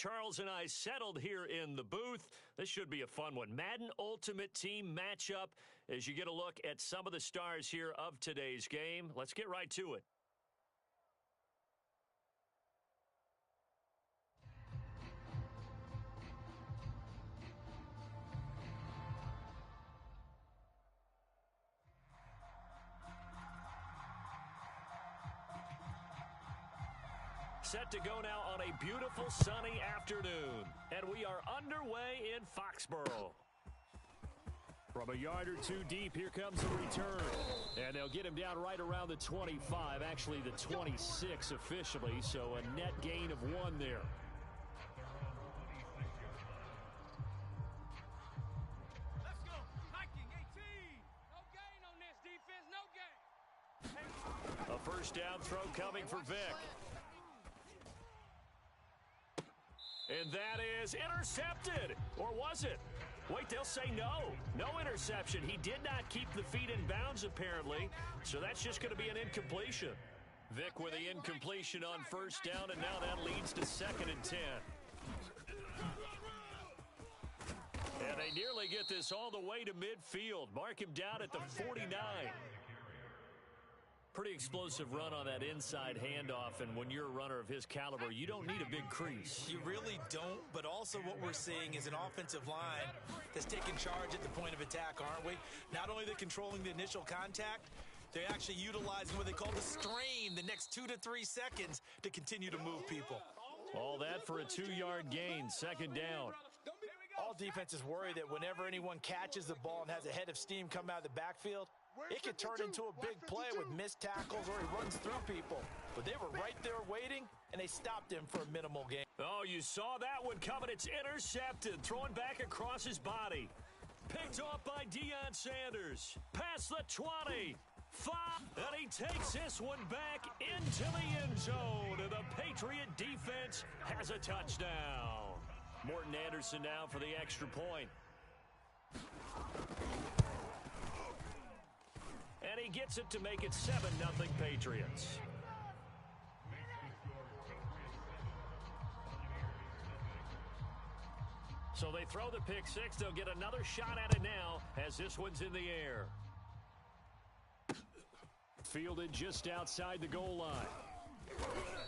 Charles and I settled here in the booth. This should be a fun one. Madden Ultimate Team matchup as you get a look at some of the stars here of today's game. Let's get right to it. Set to go now on a beautiful sunny afternoon. And we are underway in Foxborough. From a yard or two deep, here comes the return. And they'll get him down right around the 25, actually the 26 officially, so a net gain of 1 there. Let's go. Hiking 18. No gain on this defense, no gain. A first down throw coming for Vic. And that is intercepted. Or was it? Wait, they'll say no. No interception. He did not keep the feet in bounds, apparently. So that's just going to be an incompletion. Vic with the incompletion on first down, and now that leads to 2nd and 10. And they nearly get this all the way to midfield. Mark him down at the 49. Pretty explosive run on that inside handoff, and when you're a runner of his caliber, you don't need a big crease. You really don't, but also what we're seeing is an offensive line that's taking charge at the point of attack, aren't we? Not only they're controlling the initial contact, they're actually utilizing what they call the strain, the next 2 to 3 seconds to continue to move people. All that for a 2-yard gain, 2nd down. All defenses worry that whenever anyone catches the ball and has a head of steam come out of the backfield, it could turn into a big play with missed tackles or he runs through people. But they were right there waiting, and they stopped him for a minimal gain. Oh, you saw that one coming. It's intercepted. Throwing back across his body. Picked off by Deion Sanders. Past the 20. 5. And he takes this one back into the end zone. And the Patriot defense has a touchdown. Morton Anderson now for the extra point. And he gets it to make it 7-0 Patriots. So they throw the pick six. They'll get another shot at it now as this one's in the air. Fielded just outside the goal line.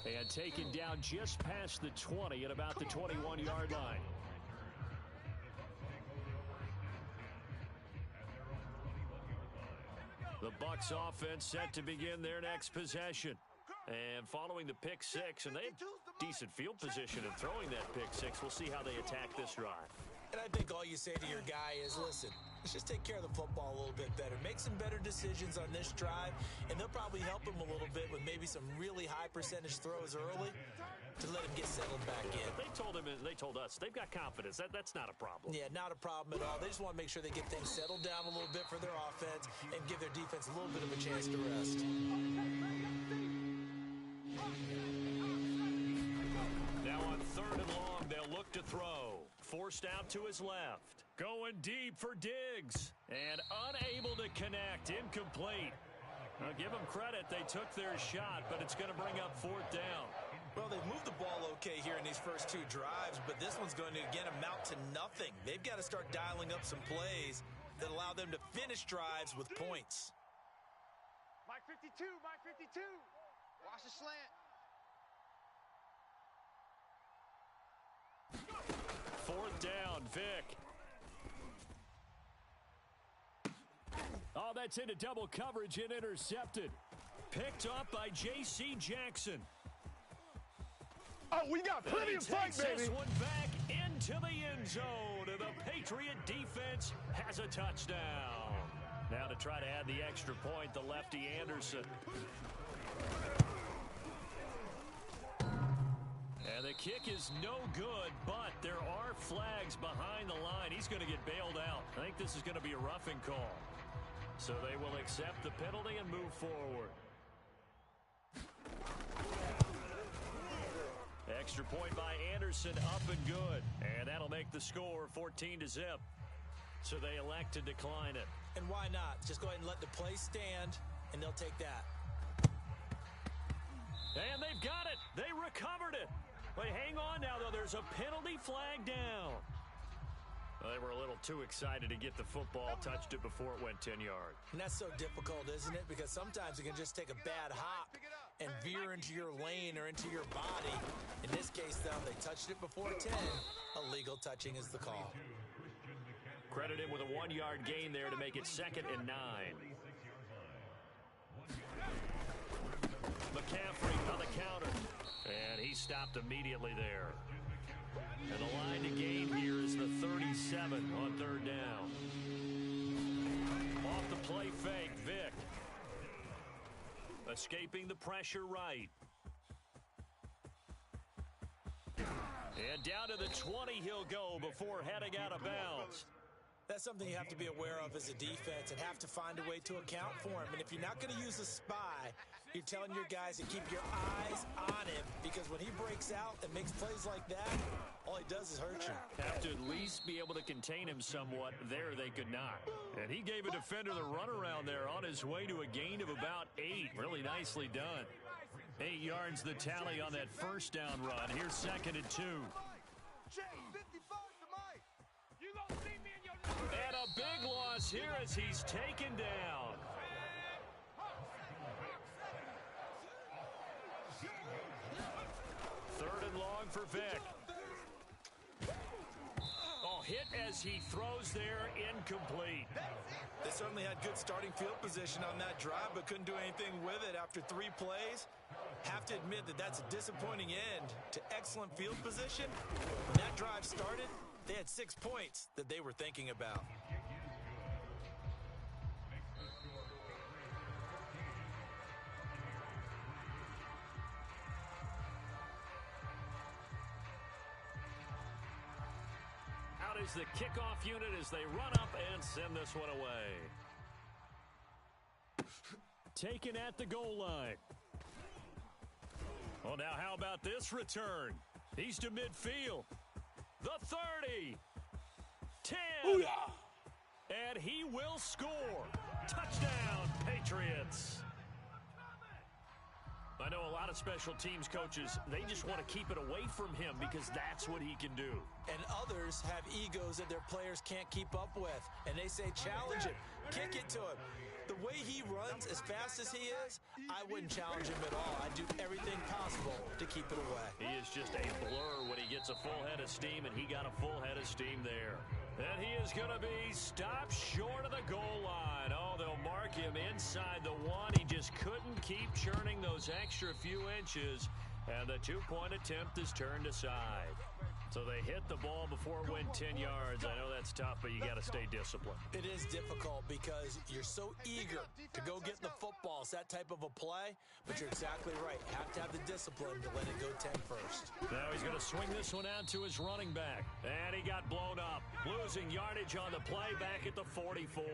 And taken down just past the 20 at about the 21-yard line. The Bucs offense set to begin their next possession. And following the pick six, and they have decent field position in throwing that pick six. We'll see how they attack this drive. And I think all you say to your guy is, listen, let's just take care of the football a little bit better. Make some better decisions on this drive, and they'll probably help him a little bit with maybe some really high percentage throws early to let him get settled back in. They told us they've got confidence. That's not a problem. Yeah, not a problem at all. They just want to make sure they get things settled down a little bit for their offense and give their defense a little bit of a chance to rest. Now on 3rd and long, they'll look to throw. Forced out to his left. Going deep for Diggs. And unable to connect. Incomplete. I'll give them credit. They took their shot, but it's going to bring up 4th down. Well, they've moved the ball okay here in these first 2 drives, but this one's going to, again, amount to nothing. They've got to start dialing up some plays that allow them to finish drives with points. Mike 52, Mike 52. Watch the slant. 4th down, Vic. Oh, that's into double coverage and intercepted. Picked up by J.C. Jackson. Oh, we got plenty of fight, baby. This one back into the end zone, and the Patriot defense has a touchdown. Now to try to add the extra point, the lefty Anderson. And the kick is no good, but there are flags behind the line. He's going to get bailed out. I think this is going to be a roughing call. So they will accept the penalty and move forward. Extra point by Anderson, up and good. And that'll make the score 14-0. So they elect to decline it. And why not? Just go ahead and let the play stand, and they'll take that. And they've got it. They recovered it. Wait, hang on now, though. There's a penalty flag down. Well, they were a little too excited to get the football, touched it before it went 10 yards. And that's so difficult, isn't it? Because sometimes it can just take a bad hop and veer into your lane or into your body. In this case, though, they touched it before 10. Illegal touching is the call. Credit him with a 1-yard gain there to make it 2nd and 9. McCaffrey on the counter. And he stopped immediately there. And the line to gain here is the 37 on 3rd down. Off the play fake, Vick. Escaping the pressure right. And down to the 20 he'll go before heading out of bounds. That's something you have to be aware of as a defense and have to find a way to account for him. And if you're not going to use a spy, you're telling your guys to keep your eyes on him, because when he breaks out and makes plays like that, all he does is hurt you. Have to at least be able to contain him somewhat. There they could not. And he gave a defender the runaround there on his way to a gain of about 8. Really nicely done. 8 yards the tally on that first down run. Here's 2nd and 2. And a big loss here as he's taken down. Third and long for Vick. Oh, hit as he throws there, incomplete. They certainly had good starting field position on that drive, but couldn't do anything with it after 3 plays. Have to admit that that's a disappointing end to excellent field position. When that drive started, they had 6 points that they were thinking about. Out is the kickoff unit as they run up and send this one away. Taken at the goal line. Well, now how about this return? He's to midfield. The 30. 10. Ooh, yeah. And he will score. Touchdown, Patriots. I know a lot of special teams coaches, they just want to keep it away from him because that's what he can do. And others have egos that their players can't keep up with. And they say, challenge him, kick it to him. The way he runs, as fast as he is, I wouldn't challenge him at all. I'd do everything possible to keep it away. He is just a blur when he gets a full head of steam, and he got a full head of steam there. And he is going to be stopped short of the goal line. Oh, they'll mark him inside the 1. He just couldn't keep churning those extra few inches, and the 2-point attempt is turned aside. So they hit the ball before it went 10 yards. I know that's tough, but you got to stay disciplined. It is difficult because you're so eager to go get the football. It's that type of a play, but you're exactly right. You have to have the discipline to let it go 10 first. Now he's going to swing this one out to his running back. And he got blown up, losing yardage on the play back at the 44.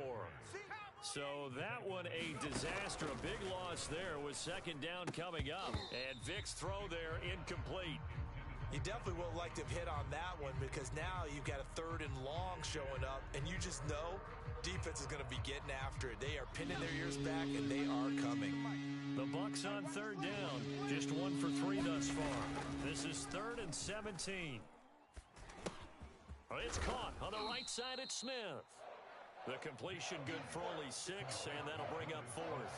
So that one a disaster. A big loss there with 2nd down coming up. And Vick's throw there incomplete. You definitely would have liked to have hit on that one because now you've got a 3rd and long showing up, and you just know defense is going to be getting after it. They are pinning their ears back, and they are coming. The Bucs on 3rd down. Just 1 for 3 thus far. This is 3rd and 17. It's caught on the right side at Smith. The completion good for only 6, and that'll bring up 4th.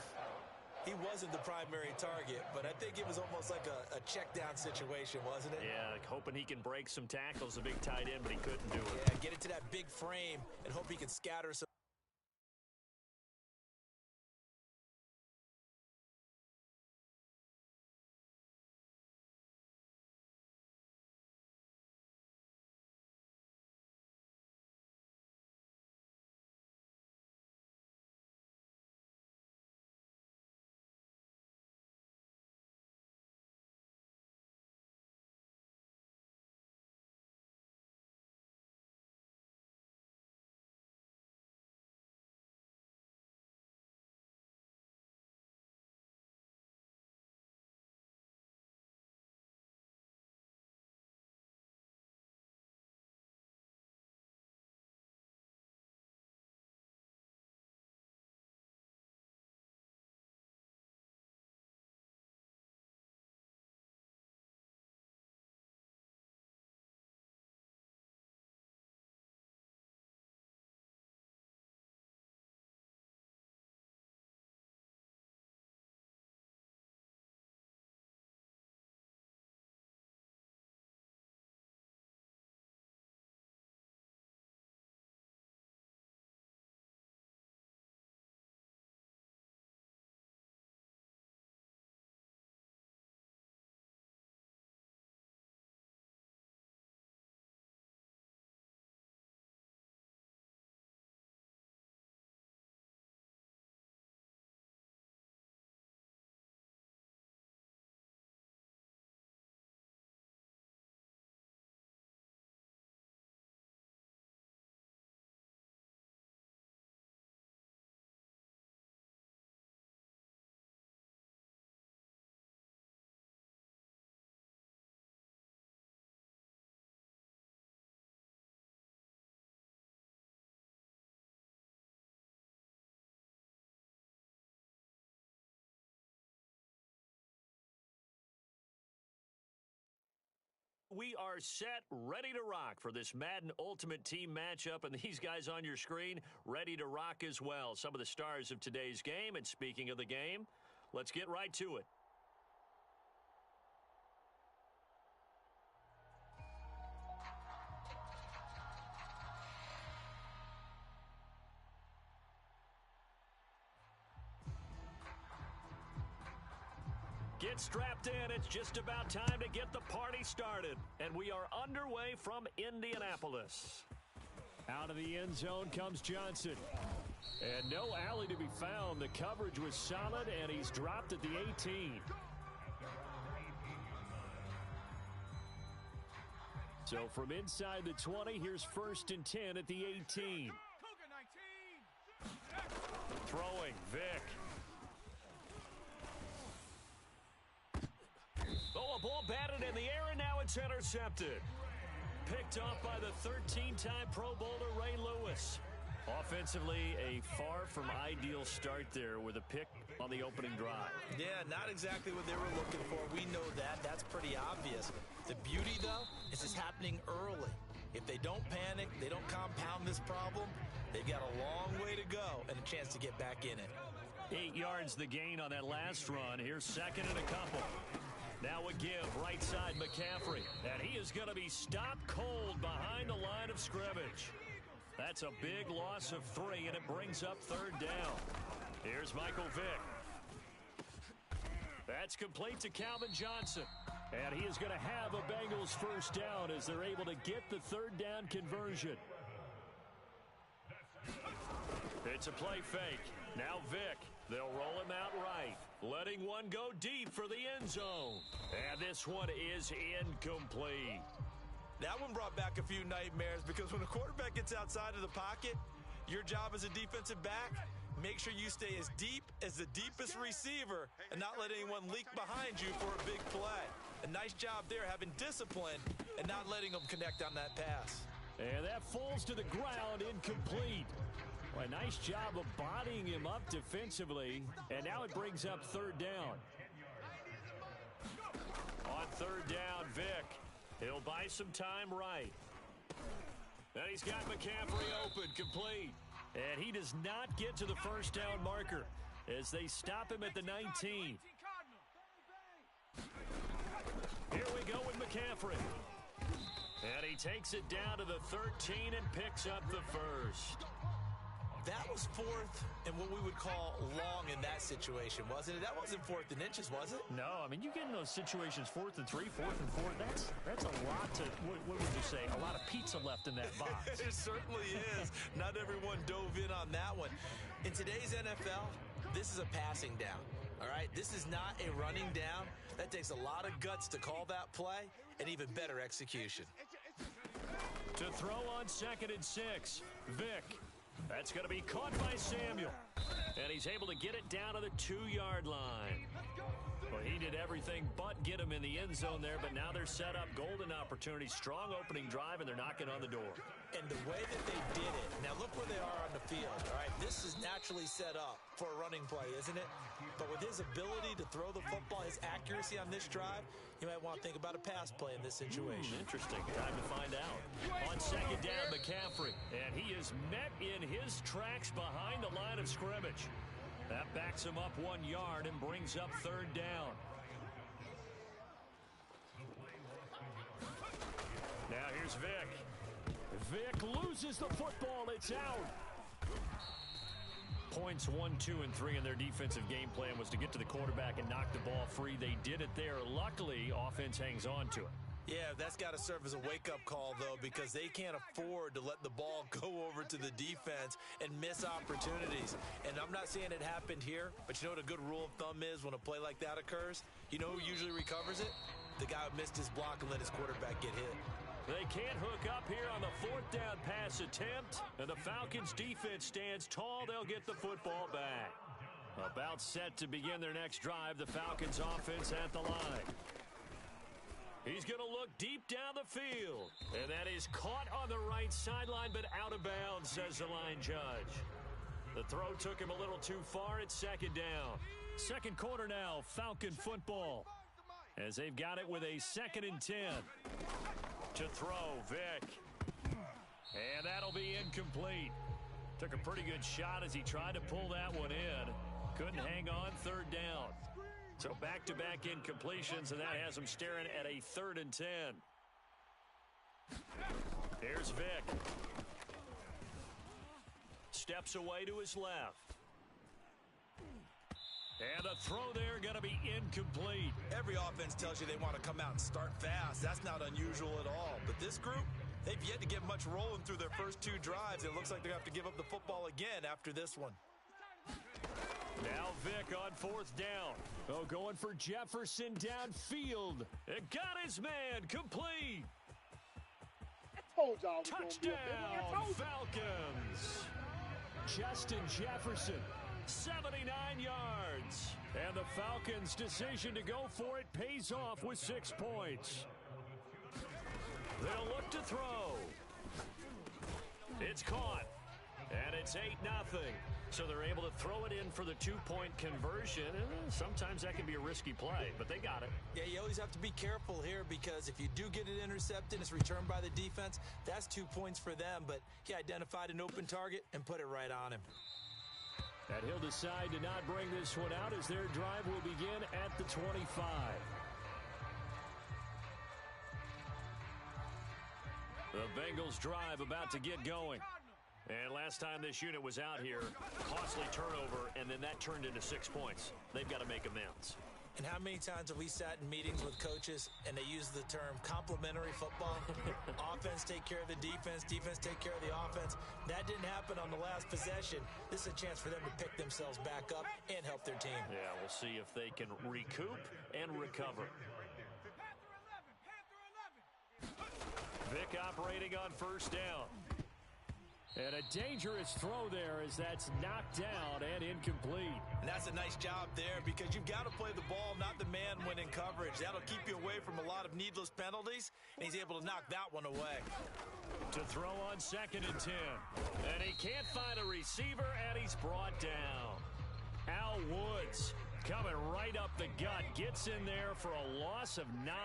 He wasn't the primary target, but I think it was almost like a check-down situation, wasn't it? Yeah, hoping he can break some tackles, a big tight end, but he couldn't do it. Yeah, get into that big frame and hope he can scatter some. we are set, ready to rock for this Madden Ultimate Team matchup, and these guys on your screen ready to rock as well. Some of the stars of today's game, and speaking of the game, let's get right to it. Get strapped in. It's just about time to get the party started. And we are underway from Indianapolis. Out of the end zone comes Johnson. And no alley to be found. The coverage was solid, and he's dropped at the 18. So from inside the 20, here's 1st and 10 at the 18. Throwing, Vick. Oh, a ball batted in the air, and now it's intercepted. Picked off by the 13-time Pro Bowler Ray Lewis. Offensively, a far from ideal start there with a pick on the opening drive. Yeah, not exactly what they were looking for. We know that. That's pretty obvious. The beauty, though, is it's happening early. If they don't panic, they don't compound this problem, they've got a long way to go and a chance to get back in it. 8 yards the gain on that last run. Here's 2nd and a couple. Now a give, right side McCaffrey. And he is going to be stopped cold behind the line of scrimmage. That's a big loss of 3, and it brings up 3rd down. Here's Michael Vick. That's complete to Calvin Johnson. And he is going to have a Bengals 1st down as they're able to get the 3rd down conversion. It's a play fake. Now Vick. They'll roll him out right, letting one go deep for the end zone. And this one is incomplete. That one brought back a few nightmares because when a quarterback gets outside of the pocket, your job as a defensive back, make sure you stay as deep as the deepest receiver and not let anyone leak behind you for a big play. A nice job there having discipline and not letting them connect on that pass. And that falls to the ground, incomplete. Well, a nice job of bodying him up defensively, and now it brings up 3rd down. On 3rd down, Vick. He'll buy some time right. And he's got McCaffrey open, complete. And he does not get to the 1st down marker as they stop him at the 19. Here we go with McCaffrey. And he takes it down to the 13 and picks up the 1st. That was 4th and what we would call long in that situation, wasn't it? That wasn't 4th and inches, was it? No, I mean, you get in those situations 4th and 3, 4th and 4. That's a lot to, what would you say, a lot of pizza left in that box. It certainly is. Not everyone dove in on that one. In today's NFL, this is a passing down, all right? This is not a running down. That takes a lot of guts to call that play and even better execution. To throw on 2nd and 6, Vick. That's going to be caught by Samuel. And he's able to get it down to the 2-yard line. Well, he did everything but get him in the end zone there, but now they're set up. Golden opportunity, strong opening drive, and they're knocking on the door. And the way that they did it, now look where they are on the field, all right? This is naturally set up for a running play, isn't it? But with his ability to throw the football, his accuracy on this drive, you might want to think about a pass play in this situation. Interesting. Time to find out. On 2nd down, McCaffrey. And he is met in his tracks behind the line of scrimmage. That backs him up 1 yard and brings up 3rd down. Now here's Vick. Vick loses the football. It's out. Points 1, 2, and 3 in their defensive game plan was to get to the quarterback and knock the ball free. They did it there. Luckily, offense hangs on to it. Yeah, that's got to serve as a wake-up call, though, because they can't afford to let the ball go over to the defense and miss opportunities. And I'm not saying it happened here, but you know what a good rule of thumb is when a play like that occurs? You know who usually recovers it? The guy who missed his block and let his quarterback get hit. They can't hook up here on the 4th down pass attempt, and the Falcons' defense stands tall. They'll get the football back. About set to begin their next drive, the Falcons' offense at the line. He's going to look deep down the field. And that is caught on the right sideline, but out of bounds, says the line judge. The throw took him a little too far. It's 2nd down. Second quarter now, Falcon football. as they've got it with a 2nd and 10. To throw, Vic. And that'll be incomplete. Took a pretty good shot as he tried to pull that one in. Couldn't hang on, 3rd down. So back-to-back incompletions, and that has him staring at a 3rd and 10. Here's Vic. Steps away to his left. And a throw there going to be incomplete. Every offense tells you they want to come out and start fast. That's not unusual at all. But this group, they've yet to get much rolling through their first 2 drives. It looks like they're going to have to give up the football again after this one. Now Vic on 4th down. Oh, going for Jefferson downfield. It got his man complete. Touchdown, Falcons. Justin Jefferson, 79 yards. And the Falcons' decision to go for it pays off with 6 points. They'll look to throw. It's caught. And it's 8-0. So they're able to throw it in for the 2-point conversion. And sometimes that can be a risky play, but they got it. Yeah, you always have to be careful here because if you do get it intercepted, it's returned by the defense. That's 2 points for them, but he identified an open target and put it right on him. And he'll decide to not bring this one out as their drive will begin at the 25. The Bengals drive about to get going. And last time this unit was out here, costly turnover, and then that turned into 6 points. They've got to make amends. And how many times have we sat in meetings with coaches and they use the term complementary football? Offense take care of the defense, defense take care of the offense. That didn't happen on the last possession. This is a chance for them to pick themselves back up and help their team. Yeah, we'll see if they can recoup and recover. Vic operating on 1st down. And a dangerous throw there as that's knocked down and incomplete. And that's a nice job there because you've got to play the ball, not the man when in coverage. That'll keep you away from a lot of needless penalties, and he's able to knock that one away. To throw on 2nd and 10. And he can't find a receiver, and he's brought down. Al Woods coming right up the gut, gets in there for a loss of 9.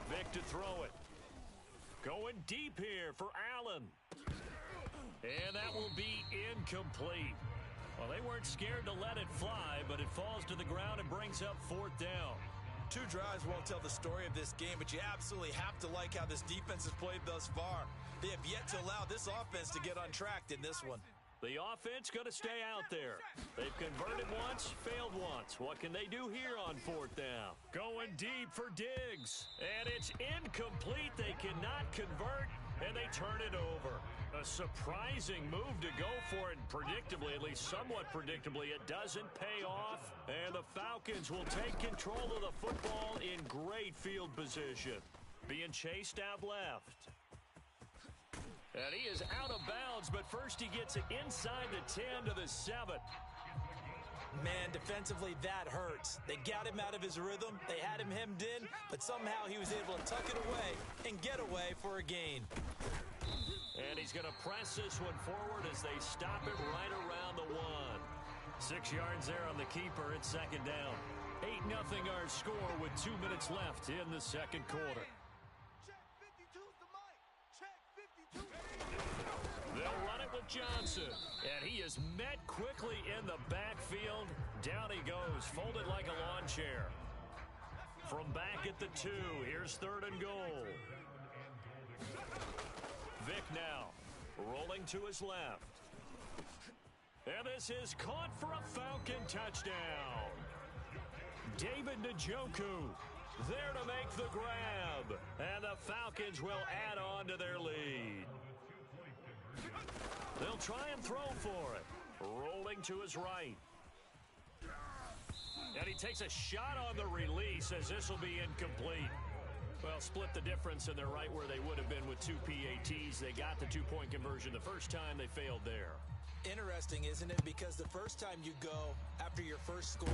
Vic to throw it. Going deep here for Allen. And that will be incomplete. Well, they weren't scared to let it fly, but it falls to the ground and brings up 4th down. 2 drives won't tell the story of this game, but you absolutely have to like how this defense has played thus far. They have yet to allow this offense to get untracked in this one. The offense going to stay out there. They've converted once, failed once. What can they do here on 4th down? Going deep for Diggs. And it's incomplete. They cannot convert, and they turn it over. A surprising move to go for it. Predictably, at least somewhat predictably, it doesn't pay off. And the Falcons will take control of the football in great field position. Being chased out left. And he is out of bounds, but first he gets it inside the 10 to the 7. Man, defensively, that hurts. They got him out of his rhythm. They had him hemmed in, but somehow he was able to tuck it away and get away for a gain. And he's going to press this one forward as they stop it right around the 1. 6 yards there on the keeper. It's 2nd down. 8-0 our score with 2 minutes left in the 2nd quarter. They'll run it with Johnson, and he is met quickly in the backfield. Down he goes, folded like a lawn chair. From back at the 2, here's 3rd and goal. Vic now, rolling to his left. And this is caught for a Falcon touchdown. David Njoku there to make the grab, and the Falcons will add on to their lead. They'll try and throw for it. Rolling to his right. And he takes a shot on the release as this will be incomplete. Well, split the difference, and they're right where they would have been with 2 PATs. They got the 2-point conversion the first time. They failed there. Interesting, isn't it? Because the first time you go after your first score,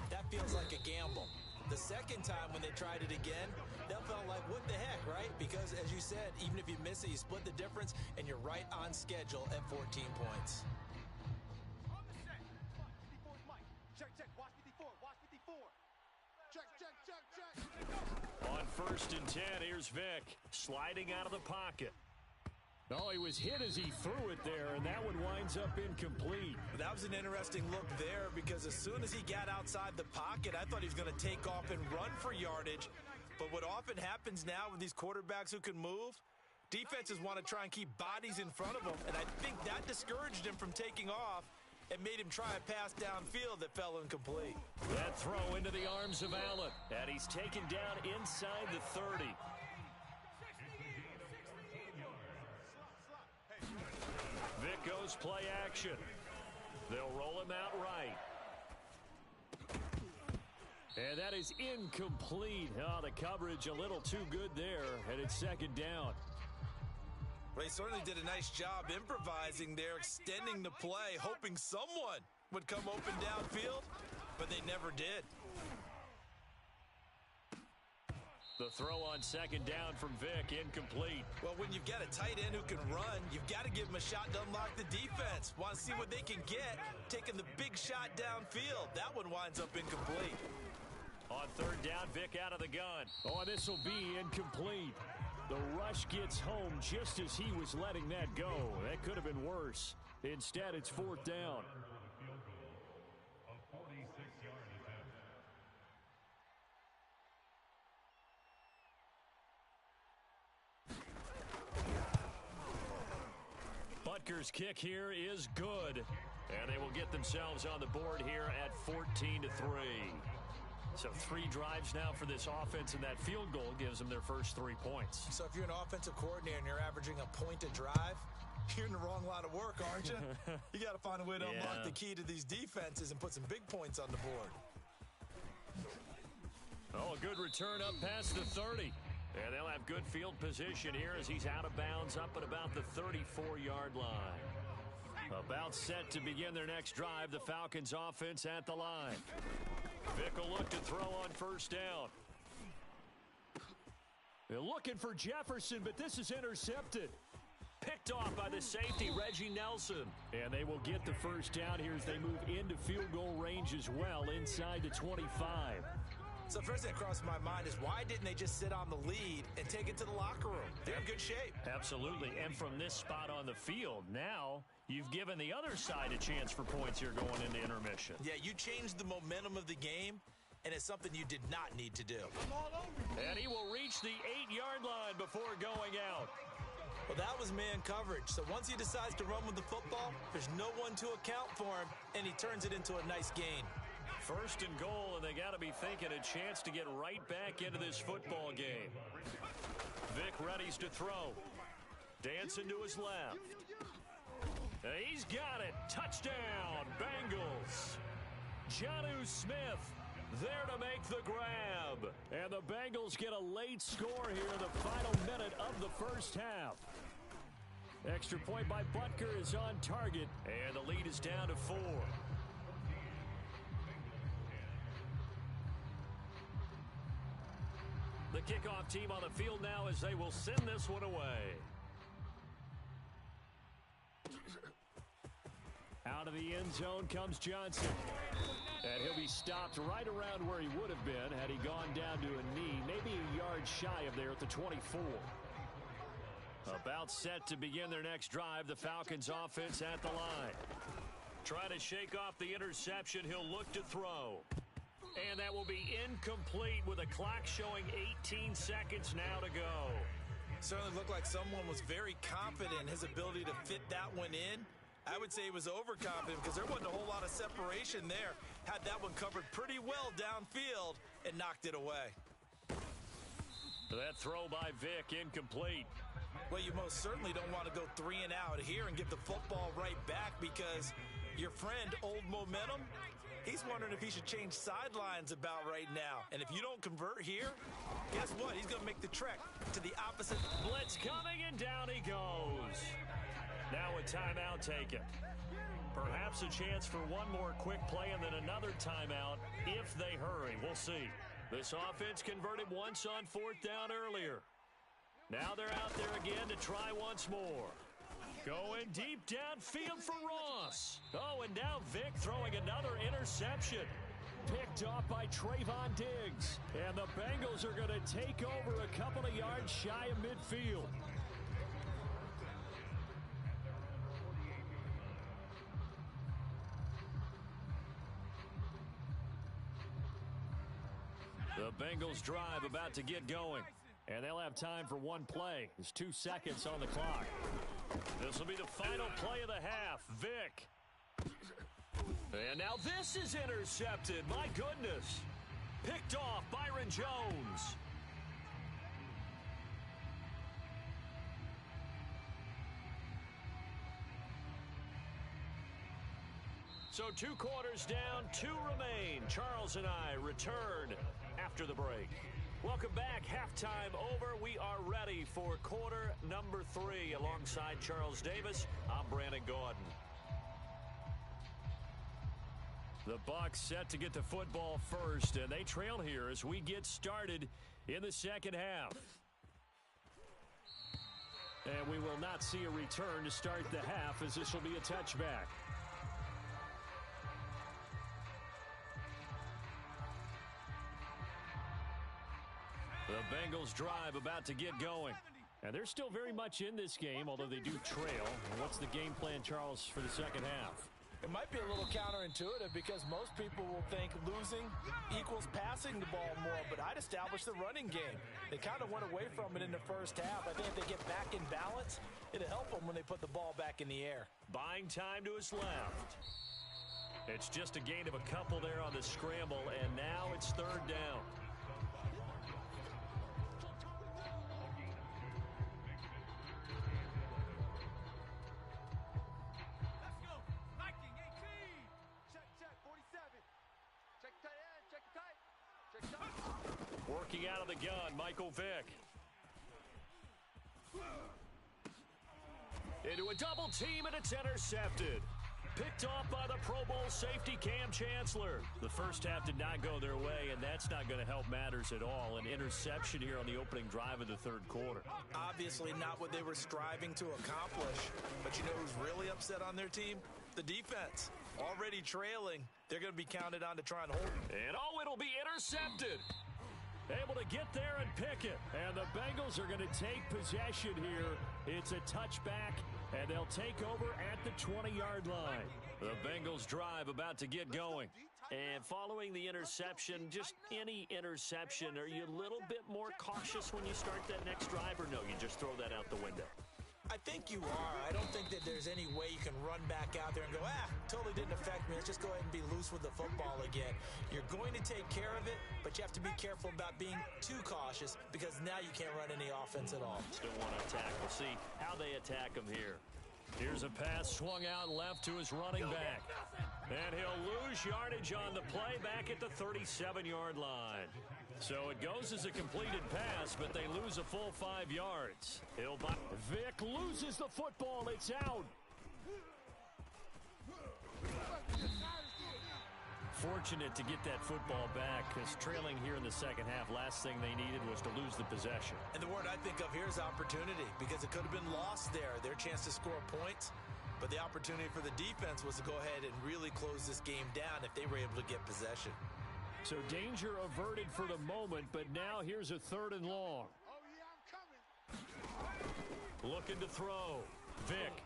that feels like a gamble. The second time when they tried it again, that felt like, what the heck, right? Because, as you said, even if you miss it, you split the difference, and you're right on schedule at 14 points. first and 10. Here's Vic sliding out of the pocket. Oh, he was hit as he threw it there, and that one winds up incomplete. That was an interesting look there because as soon as he got outside the pocket, I thought he was going to take off and run for yardage. But what often happens now with these quarterbacks who can move, defenses want to try and keep bodies in front of them, and I think that discouraged him from taking off and made him try a pass downfield that fell incomplete. That throw into the arms of Allen, and he's taken down inside the 30. Vic goes play action. They'll roll him out right. And that is incomplete. Oh, the coverage a little too good there, and it's second down. Well, he certainly did a nice job improvising there, extending the play, hoping someone would come open downfield, but they never did. The throw on second down from Vic, incomplete. Well, when you've got a tight end who can run, you've got to give him a shot to unlock the defense. Want to see what they can get, taking the big shot downfield. That one winds up incomplete. On third down, Vic out of the gun. Oh, and this will be incomplete. The rush gets home just as he was letting that go. That could have been worse. Instead, it's fourth down. Butker's kick here is good. And they will get themselves on the board here at 14-3. So 3 drives now for this offense, and that field goal gives them their first 3 points. So if you're an offensive coordinator and you're averaging a point a drive, you're in the wrong line of work, aren't you? You got to find a way to unlock the key to these defenses and put some big points on the board. Oh, a good return up past the 30. And they'll have good field position here as he's out of bounds up at about the 34-yard line. About set to begin their next drive, the Falcons offense at the line. Vic will look to throw on first down. They're looking for Jefferson, but this is intercepted. Picked off by the safety, Reggie Nelson. And they will get the first down here as they move into field goal range as well, inside the 25. So first thing that crossed my mind is why didn't they just sit on the lead and take it to the locker room? They're in good shape. Absolutely. And from this spot on the field, now you've given the other side a chance for points here going into intermission. Yeah, you changed the momentum of the game, and it's something you did not need to do. And he will reach the 8-yard line before going out. Well, that was man coverage. So once he decides to run with the football, there's no one to account for him, and he turns it into a nice gain. First and goal, and they got to be thinking a chance to get right back into this football game. Vic readies to throw. Dancing to his left. And he's got it. Touchdown, Bengals. Jonnu Smith there to make the grab. And the Bengals get a late score here in the final minute of the first half. Extra point by Butker is on target. And the lead is down to 4. The kickoff team on the field now as they will send this one away. Out of the end zone comes Johnson. And he'll be stopped right around where he would have been had he gone down to a knee, maybe a yard shy of there at the 24. About set to begin their next drive, the Falcons offense at the line. Trying to shake off the interception, he'll look to throw. And that will be incomplete with a clock showing 18 seconds now to go. Certainly looked like someone was very confident in his ability to fit that one in. I would say he was overconfident because there wasn't a whole lot of separation there. Had that one covered pretty well downfield and knocked it away. That throw by Vic incomplete. Well, you most certainly don't want to go 3 and out here and give the football right back because your friend, Old Momentum, he's wondering if he should change sidelines about right now. And if you don't convert here, guess what? He's going to make the trek to the opposite. Blitz coming, and down he goes. Now a timeout taken. Perhaps a chance for one more quick play and then another timeout if they hurry. We'll see. This offense converted once on fourth down earlier. Now they're out there again to try once more. Going deep downfield for Ross. Oh, and now Vic throwing another interception. picked off by Trayvon Diggs. And the Bengals are going to take over a couple of yards shy of midfield. The Bengals drive about to get going. And they'll have time for one play. There's 2 seconds on the clock. This will be the final play of the half. Vick. And now this is intercepted. My goodness. Picked off Byron Jones. So 2 quarters down, 2 remain. Charles and I return after the break. Welcome back. Halftime over. We are ready for quarter number 3. Alongside Charles Davis, I'm Brandon Gordon. The Bucs set to get the football first, and they trail here as we get started in the second half. And we will not see a return to start the half, as this will be a touchback. The Bengals drive about to get going. And they're still very much in this game, although they do trail. What's the game plan, Charles, for the second half? It might be a little counterintuitive because most people will think losing equals passing the ball more, but I'd establish the running game. They kind of went away from it in the first half. I think if they get back in balance, it'll help them when they put the ball back in the air. Buying time to his left. It's just a gain of a couple there on the scramble, and now it's 3rd down. Working out of the gun, Michael Vick. Into a double team, and it's intercepted. Picked off by the Pro Bowl safety Cam Chancellor. The first half did not go their way, and that's not going to help matters at all. An interception here on the opening drive of the 3rd quarter. Obviously not what they were striving to accomplish. But you know who's really upset on their team? The defense. Already trailing. They're going to be counted on to try and hold it. And it'll be intercepted. Able to get there and pick it. And the Bengals are going to take possession here. It's a touchback, and they'll take over at the 20-yard line. The Bengals drive about to get going. And following the interception, just any interception, are you a little bit more cautious when you start that next drive, or no, you just throw that out the window? I think you are. I don't think that there's any way you can run back out there and go, totally didn't affect me. Let's just go ahead and be loose with the football again. You're going to take care of it, but you have to be careful about being too cautious because now you can't run any offense at all. Still want to attack. We'll see how they attack him here. Here's a pass swung out left to his running back. And he'll lose yardage on the play back at the 37-yard line. So it goes as a completed pass, but they lose a full 5 yards. Vick loses the football. It's out. Fortunate to get that football back, because trailing here in the second half, last thing they needed was to lose the possession. And the word I think of here is opportunity, because it could have been lost there, their chance to score points. But the opportunity for the defense was to go ahead and really close this game down if they were able to get possession. So danger averted for the moment, but now here's a 3rd and long. Oh, yeah, I'm coming. Looking to throw. Vick.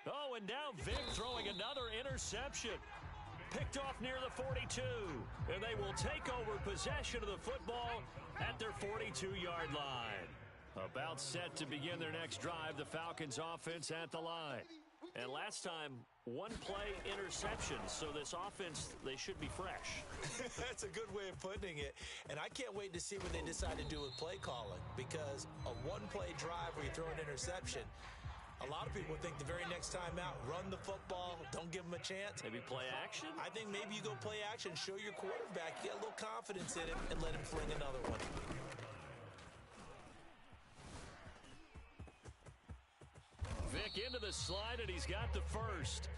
Oh, and now Vick throwing another interception. Picked off near the 42. And they will take over possession of the football at their 42-yard line. About set to begin their next drive, the Falcons offense at the line. And last time, 1-play interception, so this offense, they should be fresh. That's a good way of putting it. And I can't wait to see what they decide to do with play calling, because a 1-play drive where you throw an interception, a lot of people think the very next time out, run the football, don't give them a chance. Maybe play action? I think maybe you go play action, show your quarterback, get a little confidence in him, and let him fling another one. Vick into the slide, and he's got the first.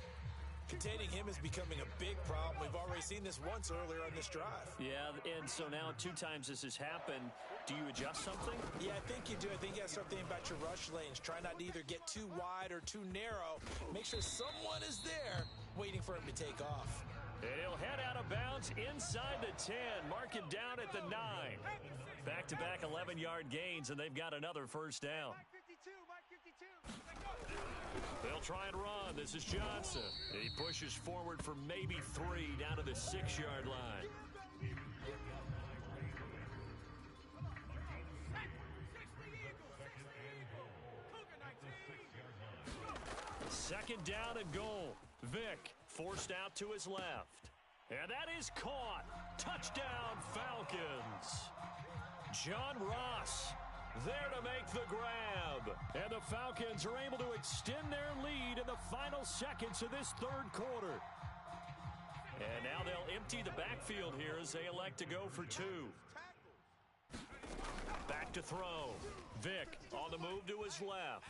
Containing him is becoming a big problem. We've already seen this once earlier on this drive. Yeah, and so now 2 times this has happened. Do you adjust something? Yeah, I think you do. I think you got to start thinking about your rush lanes. Try not to either get too wide or too narrow. Make sure someone is there waiting for him to take off. And he'll head out of bounds inside the 10, marking down at the 9. Back-to-back 11-yard gains, and they've got another first down. They'll try and run. This is Johnson. He pushes forward for maybe 3 down to the 6-yard line. Second down and goal. Vick forced out to his left. And that is caught. Touchdown, Falcons. John Ross there to make the grab. And the Falcons are able to extend their lead in the final seconds of this third quarter. And now they'll empty the backfield here as they elect to go for 2. Back to throw. Vick on the move to his left.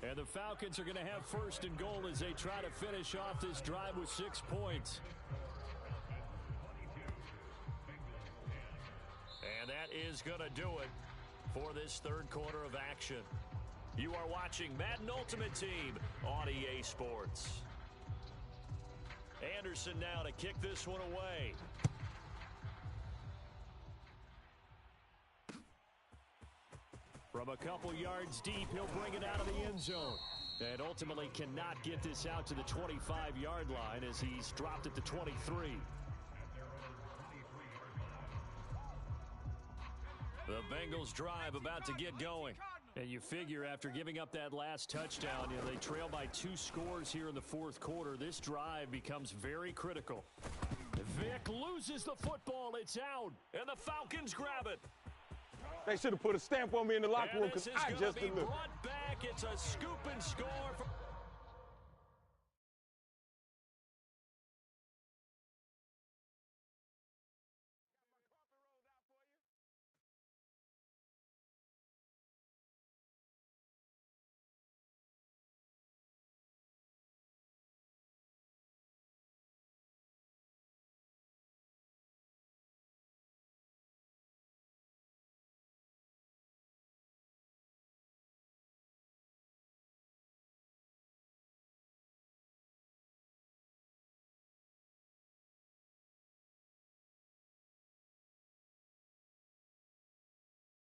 And the Falcons are going to have first and goal as they try to finish off this drive with 6 points. And that is going to do it for this third quarter of action. You are watching Madden Ultimate Team on EA Sports. Anderson now to kick this one away. From a couple yards deep, he'll bring it out of the end zone. And ultimately cannot get this out to the 25-yard line as he's dropped at the 23. The Bengals drive about to get going. And you figure after giving up that last touchdown, they trail by 2 scores here in the fourth quarter. This drive becomes very critical. Vick loses the football. It's out. And the Falcons grab it. They should have put a stamp on me in the locker room because I just delivered. Brought back. It's a scoop and score.